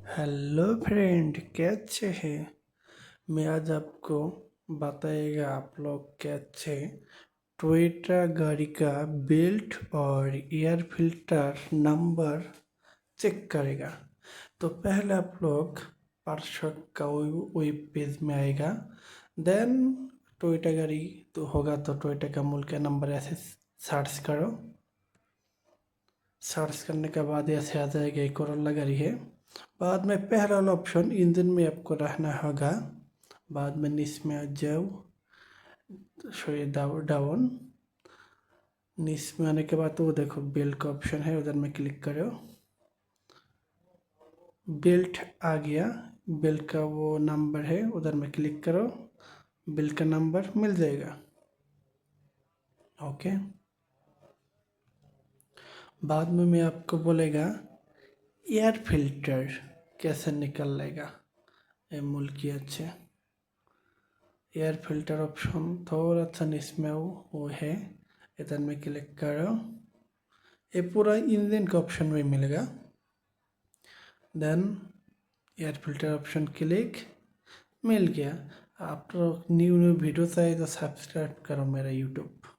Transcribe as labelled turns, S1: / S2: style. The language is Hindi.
S1: हेलो फ्रेंड, कैसे हैं। मैं आज आपको बताएगा आप लोग कैसे टोयोटा गाड़ी का बेल्ट और एयर फिल्टर नंबर चेक करेगा। तो पहले आप लोग पार्ट्सवर्क का वेब पेज में आएगा। देन टोयोटा गाड़ी तो होगा तो टोयोटा का मूल का नंबर ऐसे सर्च करो। सर्च करने के बाद ऐसे आ जाएगा एक कोरोला गाड़ी है। बाद में पहला वाला ऑप्शन इंजन में आपको रहना होगा। बाद में नीचे में आ जाओ, सॉरी डाउन। नीचे में आने के बाद तो वो देखो बेल्ट का ऑप्शन है, उधर में क्लिक करो। बेल्ट आ गया, बेल्ट का वो नंबर है, उधर में क्लिक करो। बेल्ट का नंबर मिल जाएगा। ओके, बाद में मैं आपको बोलेगा एयर फिल्टर कैसे निकलेगा। ये मूल की अच्छे एयर फिल्टर ऑप्शन थोड़ा सा इसमें वो है, इधर में क्लिक करो। ये पूरा इंजन का ऑप्शन में मिलेगा। Then air filter option click, मिल गया। आप लोग न्यू वीडियो चाहिए तो सब्सक्राइब करो मेरा यूट्यूब।